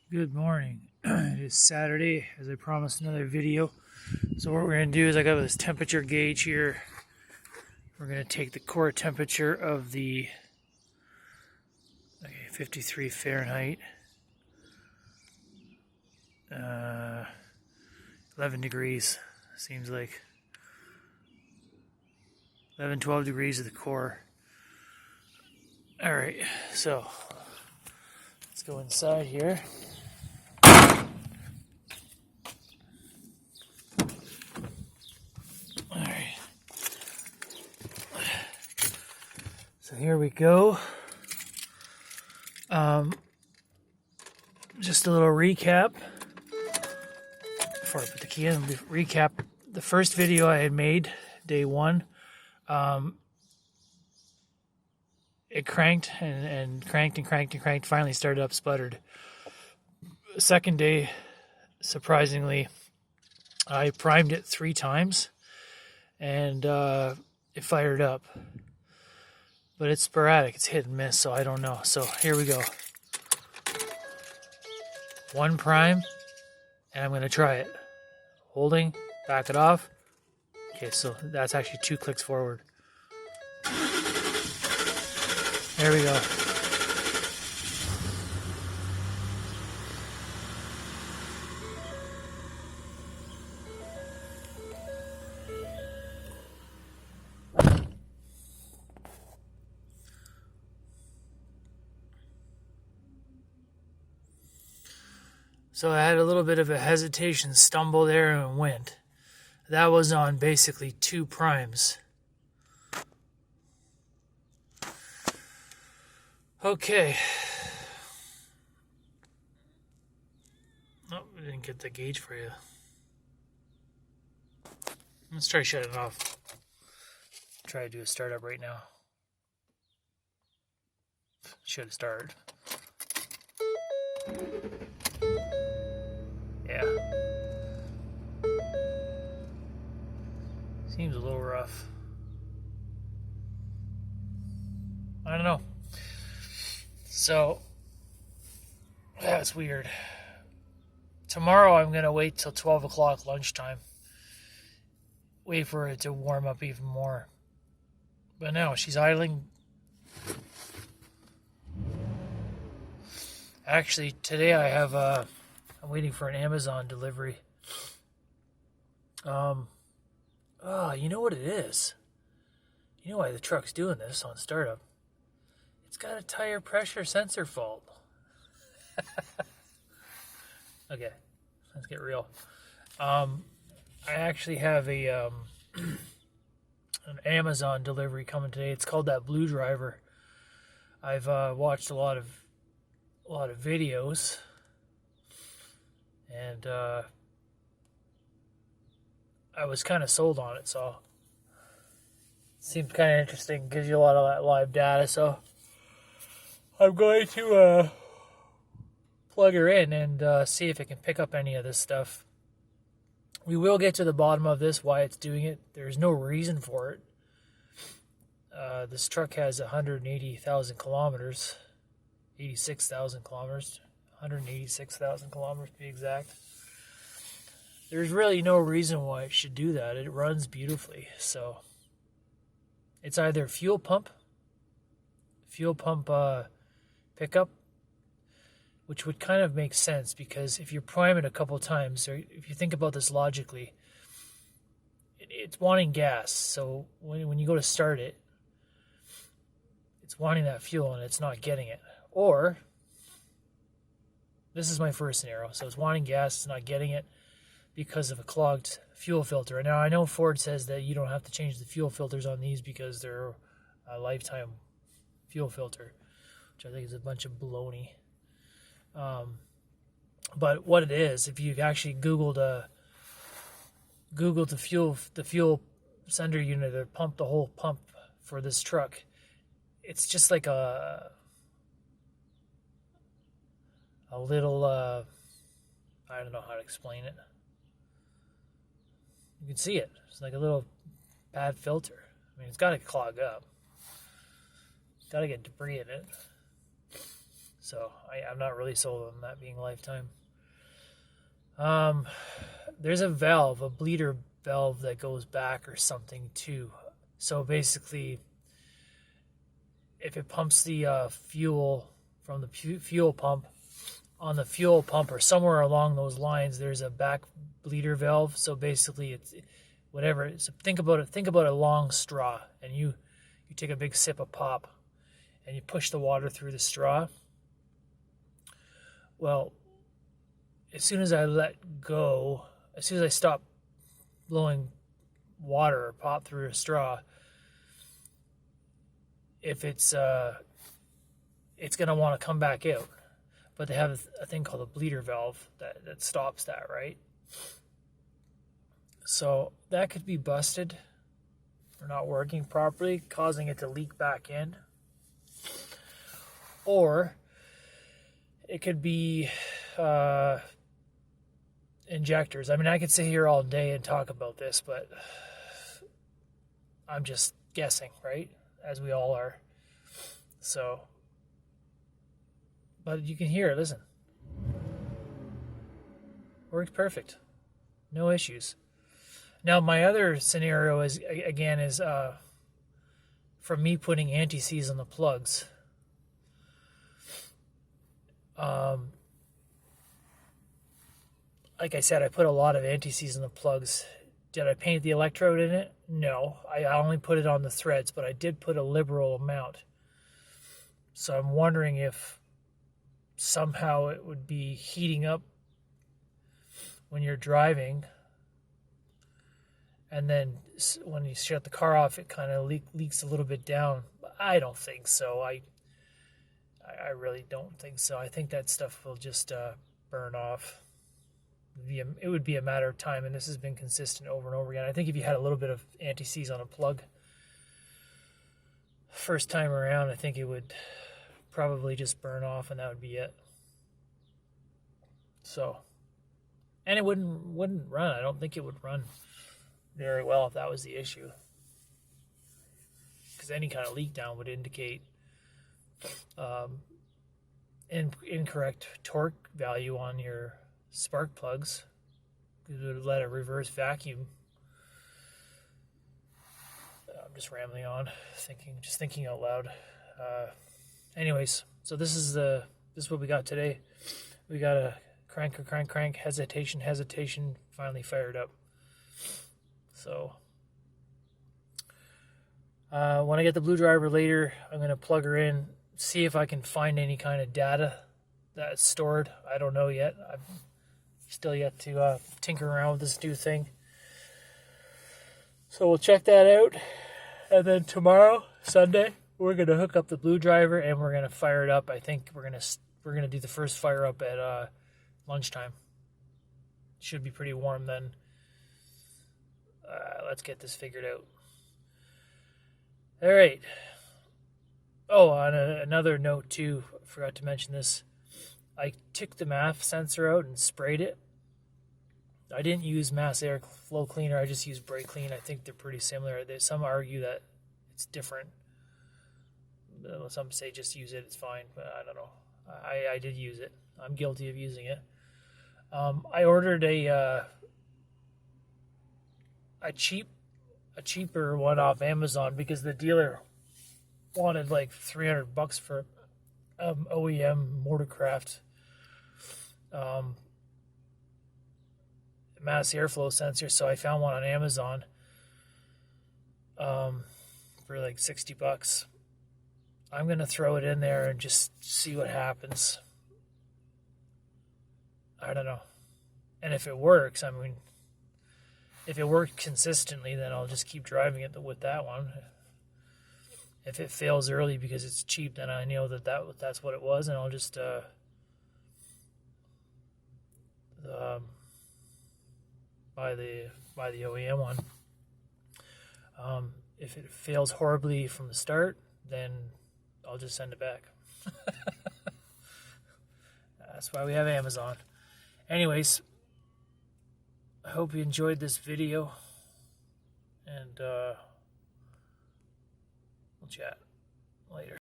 Good morning. It is Saturday, as I promised, another video. So what we're going to do is I got this temperature gauge here. We're going to take the core temperature of the 53 Fahrenheit, 11 degrees, seems like 11, 12 degrees of the core. All right, so let's go inside here. So here we go. Just a little recap before I put the key in. Recap the first video I had made, day one. It cranked and cranked and cranked and cranked. Finally started up, sputtered. Second day, surprisingly, I primed it 3 times and it fired up. But it's sporadic, it's hit and miss, so I don't know. So here we go. 1 prime, and I'm gonna try it. Holding, back it off. Okay, so that's actually 2 clicks forward. There we go. So I had a little bit of a hesitation, stumble there, and went. That was on basically 2 primes. Okay. Oh, we didn't get the gauge for you. Let's try shutting it off. Try to do a startup right now. Should have started. Yeah. Seems a little rough. I don't know. So, that's weird. Tomorrow I'm going to wait till 12 o'clock lunchtime. Wait for it to warm up even more. But no, she's idling. Actually, today I have I'm waiting for an Amazon delivery. You know what it is? You know why the truck's doing this on startup? It's got a tire pressure sensor fault. Okay, let's get real. I actually have an Amazon delivery coming today. It's called that Blue Driver. I've watched a lot of videos, and I was kind of sold on it, so it seemed kind of interesting. Gives you a lot of that live data, so I'm going to plug her in and see if it can pick up any of this stuff. We will get to the bottom of this, why it's doing it. There's no reason for it. This truck has 180,000 kilometers, 86,000 kilometers, 186,000 kilometers to be exact. There's really no reason why it should do that. It runs beautifully. So it's either fuel pump pickup, which would kind of make sense, because if you prime it a couple times, or if you think about this logically, it's wanting gas. So when you go to start it, it's wanting that fuel and it's not getting it. Or, this is my first scenario, so it's wanting gas, it's not getting it because of a clogged fuel filter. Now, I know Ford says that you don't have to change the fuel filters on these because they're a lifetime fuel filter, which I think is a bunch of baloney. But what it is, if you actually Googled the fuel sender unit, or the whole pump for this truck, it's just like a little, I don't know how to explain it. You can see it. It's like a little bad filter. I mean, it's got to clog up. Got to get debris in it. So I'm not really sold on that being lifetime. There's a valve, a bleeder valve that goes back or something too. So basically, if it pumps the fuel from the fuel pump, on the fuel pump or somewhere along those lines, there's a back bleeder valve. So basically, it's whatever. So think about it. Think about a long straw, and you take a big sip of pop, and you push the water through the straw. Well, as soon as I let go, as soon as I stop blowing water or pop through a straw, if it's going to want to come back out. But they have a thing called a bleeder valve that stops that, right? So that could be busted or not working properly, causing it to leak back in. Or it could be injectors. I mean, I could sit here all day and talk about this, but I'm just guessing, right? As we all are. So, but you can hear it, listen. Works perfect. No issues. Now, my other scenario is from me putting anti-seize on the plugs. Like I said, I put a lot of anti-seize in the plugs. Did I paint the electrode in it? No. I only put it on the threads, but I did put a liberal amount. So I'm wondering if somehow it would be heating up when you're driving, and then when you shut the car off, it kind of leaks a little bit down. I don't think so. I really don't think so. I think that stuff will just burn off. It would be a matter of time, and this has been consistent over and over again. I think if you had a little bit of anti-seize on a plug first time around, I think it would probably just burn off, and that would be it. So, and it wouldn't run. I don't think it would run very well if that was the issue, because any kind of leak down would indicate incorrect torque value on your spark plugs. It would let a reverse vacuum. I'm just rambling on, thinking out loud. Anyways, so this is what we got today. We got a crank, hesitation, finally fired up. So when I get the blue driver later, I'm going to plug her in, see if I can find any kind of data that's stored. I don't know yet. I've still yet to tinker around with this new thing. So we'll check that out. And then tomorrow, Sunday, we're going to hook up the blue driver and we're going to fire it up. I think we're going to do the first fire up at lunchtime. Should be pretty warm then. Let's get this figured out. All right. Oh, on another note too, I forgot to mention this. I took the MAF sensor out and sprayed it. I didn't use mass air flow cleaner. I just used brake clean. I think they're pretty similar. Some argue that it's different. Some say just use it. It's fine, but I don't know. I did use it. I'm guilty of using it. I ordered a cheaper one off Amazon because the dealer wanted like $300 for OEM Motorcraft mass airflow sensor. So I found one on Amazon for like $60. I'm gonna throw it in there and just see what happens. I don't know. And if it works, I mean, if it works consistently, then I'll just keep driving it with that one. If it fails early because it's cheap, then I know that's what it was, and I'll just buy the OEM one. If it fails horribly from the start, then I'll just send it back. That's why we have Amazon. Anyways, I hope you enjoyed this video, and we'll chat later.